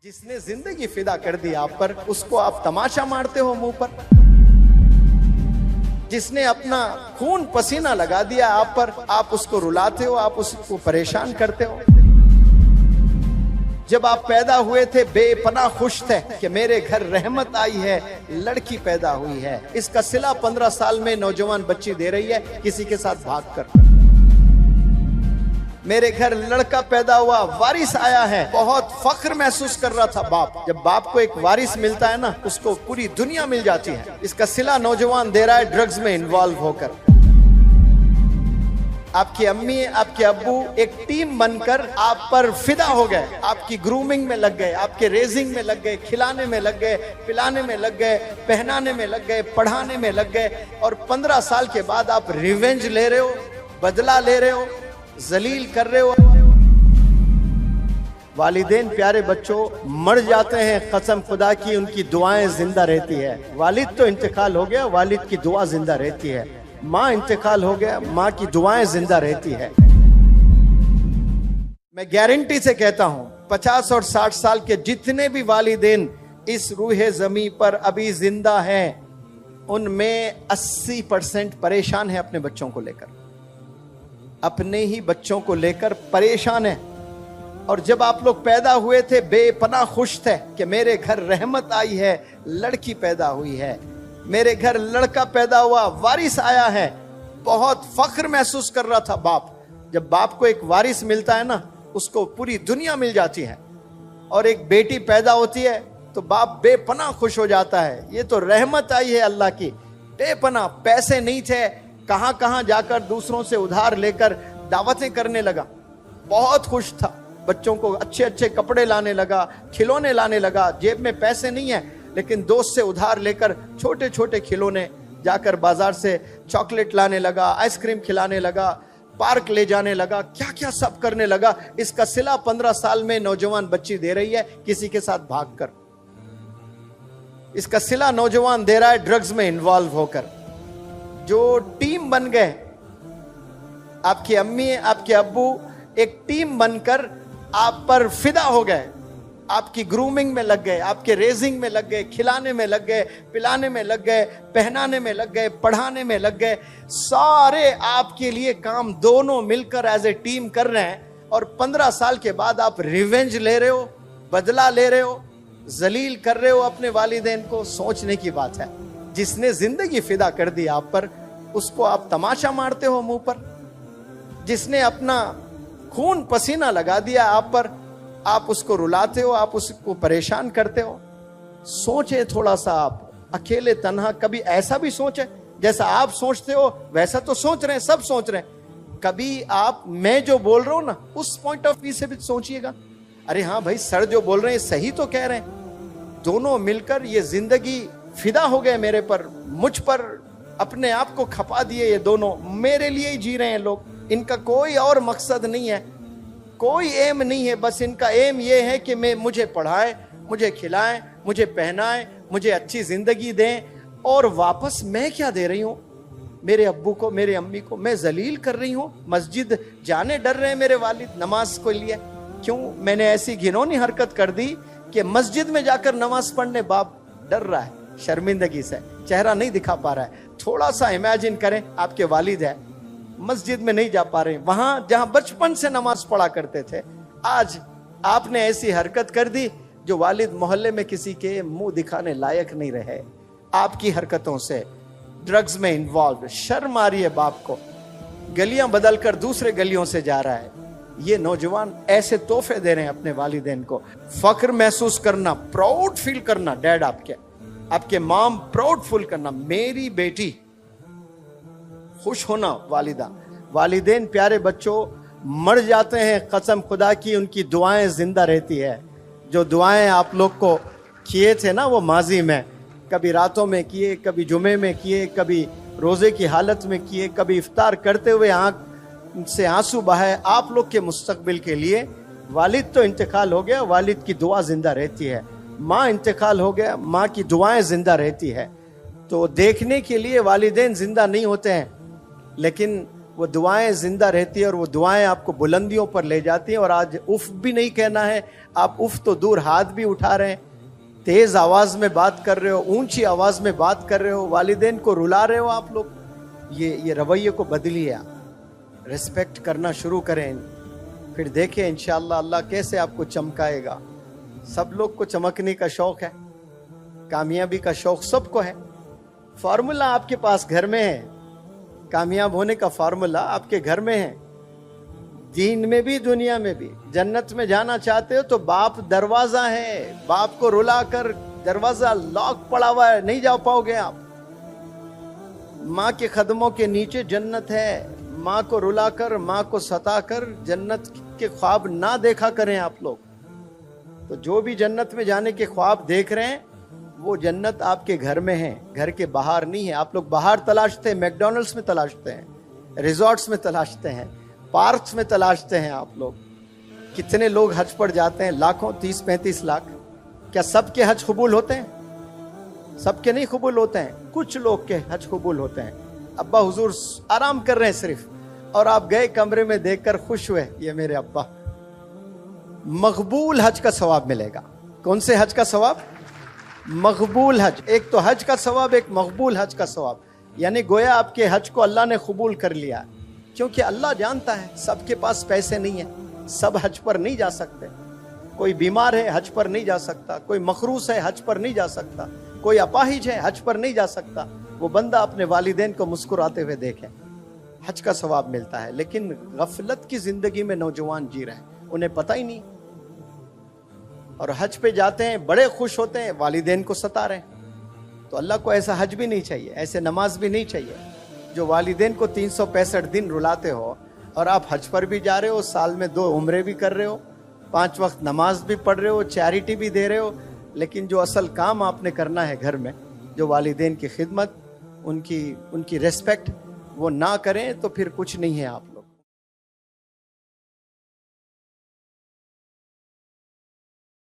जिसने जिंदगी फिदा कर दी आप पर, उसको आप तमाशा मारते हो मुंह पर। जिसने अपना खून पसीना लगा दिया आप पर, आप उसको रुलाते हो, आप उसको परेशान करते हो। जब आप पैदा हुए थे बेपनाह खुश थे कि मेरे घर रहमत आई है, लड़की पैदा हुई है। इसका सिला 15 साल में नौजवान बच्ची दे रही है किसी के साथ भागकर। मेरे घर लड़का पैदा हुआ, वारिस आया है, बहुत फख्र महसूस कर रहा था बाप। जब बाप को एक वारिस मिलता है ना, उसको पूरी दुनिया मिल जाती है। इसका सिला नौजवान दे रहा है ड्रग्स में इन्वॉल्व होकर। आपकी अम्मी, आपके अब्बू एक टीम बनकर आप पर फिदा हो गए, आपकी ग्रूमिंग में लग गए, आपके रेजिंग में लग गए, खिलाने में लग गए, पिलाने में लग गए, पहनाने में लग गए, पढ़ाने में लग गए। और 15 साल के बाद आप रिवेंज ले रहे हो, बदला ले रहे हो, जलील कर रहे हो। वालिदैन प्यारे बच्चों मर जाते हैं, कसम खुदा की उनकी दुआएं जिंदा रहती है। वालिद तो इंतकाल हो गया, वालिद की दुआ जिंदा रहती है। माँ इंतकाल हो गया, माँ की दुआएं जिंदा रहती है। मैं गारंटी से कहता हूं 50 और 60 साल के जितने भी वालिदैन इस रूहे जमी पर अभी जिंदा हैं, उनमें 80% परेशान है अपने बच्चों को लेकर, अपने ही बच्चों को लेकर परेशान है। और जब आप लोग पैदा हुए थे बेपनाह खुश थे कि मेरे घर रहमत आई है, लड़की पैदा हुई है। मेरे घर लड़का पैदा हुआ, वारिस आया है, बहुत फख्र महसूस कर रहा था बाप। जब बाप को एक वारिस मिलता है ना, उसको पूरी दुनिया मिल जाती है। और एक बेटी पैदा होती है तो बाप बेपनाह खुश हो जाता है, ये तो रहमत आई है अल्लाह की। बेपनाह पैसे नहीं थे, कहां कहां जाकर दूसरों से उधार लेकर दावतें करने लगा। बहुत खुश था, बच्चों को अच्छे अच्छे कपड़े लाने लगा, खिलौने लाने लगा। जेब में पैसे नहीं है, लेकिन दोस्त से उधार लेकर छोटे छोटे खिलौने, जाकर बाजार से चॉकलेट लाने लगा, आइसक्रीम खिलाने लगा, पार्क ले जाने लगा, क्या क्या सब करने लगा। इसका सिला 15 साल में नौजवान बच्ची दे रही है किसी के साथ भागकर। इसका सिला नौजवान दे रहा है ड्रग्स में इन्वॉल्व होकर। जो टीम बन गए, आपकी अम्मी, आपके अब्बू एक टीम बनकर आप पर फिदा हो गए, आपकी ग्रूमिंग में लग गए, आपके रेजिंग में लग गए, खिलाने में लग गए, पिलाने में लग गए, पहनाने में लग गए, पढ़ाने में लग गए। सारे आपके लिए काम दोनों मिलकर एज ए टीम कर रहे हैं। और 15 साल के बाद आप रिवेंज ले रहे हो, बदला ले रहे हो, जलील कर रहे हो अपने वालिदैन को। सोचने की बात है। जिसने जिंदगी फिदा कर दी आप पर, उसको आप तमाशा मारते हो मुंह पर। जिसने अपना खून पसीना लगा दिया आप पर, आप उसको रुलाते हो, आप उसको परेशान करते हो। सोचे थोड़ा सा आप, अकेले तन्हा कभी ऐसा भी सोचे, जैसा आप सोचते हो वैसा तो सोच रहे हैं, सब सोच रहे हैं। कभी आप मैं जो बोल रहा हूं ना, उस पॉइंट ऑफ व्यू से भी सोचिएगा। अरे हाँ भाई, सर जो बोल रहे हैं सही तो कह रहे हैं। दोनों मिलकर ये जिंदगी फिदा हो गए मेरे पर, मुझ पर अपने आप को खपा दिए। ये दोनों मेरे लिए ही जी रहे हैं लोग। इनका कोई और मकसद नहीं है, कोई एम नहीं है। बस इनका एम ये है कि मुझे पढ़ाएं, मुझे खिलाएं, मुझे पहनाएं, मुझे अच्छी जिंदगी दें। और वापस मैं क्या दे रही हूं मेरे अब्बू को, मेरे अम्मी को? मैं जलील कर रही हूं। मस्जिद जाने डर रहे हैं मेरे वालिद नमाज को लिए। क्यों? मैंने ऐसी घिनौनी हरकत कर दी कि मस्जिद में जाकर नमाज पढ़ने बाप डर रहा है, शर्मिंदगी से चेहरा नहीं दिखा पा रहा है। थोड़ा सा इमेजिन करें, आपके वालिद है, मस्जिद में नहीं जा पा रहे, वहां जहां बचपन से नमाज पढ़ा करते थे। आज आपने ऐसी हरकत कर दी जो वालिद मोहल्ले में किसी के मुंह दिखाने लायक नहीं रहे। आपकी हरकतों से ड्रग्स में इन्वॉल्व, शर्म आ रही है बाप को। गलियां बदलकर दूसरे गलियों से जा रहा है। ये नौजवान ऐसे तोहफे दे रहे हैं अपने वालिदैन को। फख्र महसूस करना, प्राउड फील करना, डैड आपके मॉम प्राउड फील करना, मेरी बेटी, खुश होना वालिदा। वालिदैन प्यारे बच्चों मर जाते हैं, कसम खुदा की उनकी दुआएं जिंदा रहती है। जो दुआएं आप लोग को किए थे ना वो माजी में, कभी रातों में किए, कभी जुमे में किए, कभी रोजे की हालत में किए, कभी इफ्तार करते हुए आंख से आंसू बहाए आप लोग के मुस्तकबिल के लिए। वालिद तो इंतकाल हो गया, वालिद की दुआ जिंदा रहती है। माँ इंतकाल हो गया, माँ की दुआएं जिंदा रहती है। तो देखने के लिए वालिदैन जिंदा नहीं होते हैं, लेकिन وہ دعائیں زندہ رہتی ہیں اور وہ دعائیں آپ کو بلندیوں پر لے جاتی ہیں. اور آج اف بھی نہیں کہنا ہے, آپ اف تو دور ہاتھ بھی اٹھا رہے ہیں, تیز آواز میں بات کر رہے ہو, اونچی آواز میں بات کر رہے ہو, والدین کو رلا رہے ہو آپ لوگ. یہ رویے کو بدلیے, آپ ریسپیکٹ کرنا شروع کریں, پھر دیکھیں انشاءاللہ اللہ کیسے آپ کو چمکائے گا. سب لوگ کو چمکنے کا شوق ہے, کامیابی کا شوق سب کو ہے. فارمولا آپ کے پاس گھر میں ہے, کامیاب ہونے کا فارمولا آپ کے گھر میں ہے, دین میں بھی دنیا میں بھی. جنت میں جانا چاہتے ہو تو باپ دروازہ ہے, باپ کو رلا کر دروازہ لاک پڑا ہوا ہے, نہیں جا پاؤ گے آپ. ماں کے قدموں کے نیچے جنت ہے, ماں کو رلا کر, ماں کو ستا کر جنت کے خواب نہ دیکھا کریں آپ لوگ. تو جو بھی جنت میں جانے کے خواب دیکھ رہے ہیں وہ جنت آپ کے گھر میں ہے, گھر کے باہر نہیں ہے. آپ لوگ باہر تلاشتے ہیں, میک ڈونلڈس میں تلاشتے ہیں, ریزورٹس میں تلاشتے ہیں, پارکس میں تلاشتے ہیں. آپ لوگ کتنے لوگ حج پر جاتے ہیں, لاکھوں, 30-35 لاکھ. کیا سب کے حج قبول ہوتے ہیں؟ سب کے نہیں قبول ہوتے ہیں, کچھ لوگ کے حج قبول ہوتے ہیں. ابا حضور آرام کر رہے ہیں صرف, اور آپ گئے کمرے میں دیکھ کر خوش ہوئے, یہ میرے ابا. مقبول حج کا ثواب ملے گا. کون سے حج کا ثواب؟ مقبول حج. ایک تو حج کا ثواب, ایک مقبول حج کا ثواب. یعنی گویا آپ کے حج کو اللہ نے قبول کر لیا, کیونکہ اللہ جانتا ہے سب کے پاس پیسے نہیں ہیں, سب حج پر نہیں جا سکتے. کوئی بیمار ہے حج پر نہیں جا سکتا, کوئی مخروص ہے حج پر نہیں جا سکتا, کوئی اپاہج ہے حج پر نہیں جا سکتا. وہ بندہ اپنے والدین کو مسکراتے ہوئے دیکھے, حج کا ثواب ملتا ہے. لیکن غفلت کی زندگی میں نوجوان جی رہے ہیں, انہیں پتہ ہی نہیں, اور حج پہ جاتے ہیں بڑے خوش ہوتے ہیں, والدین کو ستا رہے ہیں. تو اللہ کو ایسا حج بھی نہیں چاہیے, ایسے نماز بھی نہیں چاہیے جو والدین کو 365 دن رلاتے ہو. اور آپ حج پر بھی جا رہے ہو, سال میں 2 عمرے بھی کر رہے ہو, 5 وقت نماز بھی پڑھ رہے ہو, چیریٹی بھی دے رہے ہو, لیکن جو اصل کام آپ نے کرنا ہے گھر میں, جو والدین کی خدمت, ان کی ریسپیکٹ, وہ نہ کریں تو پھر کچھ نہیں ہے آپ.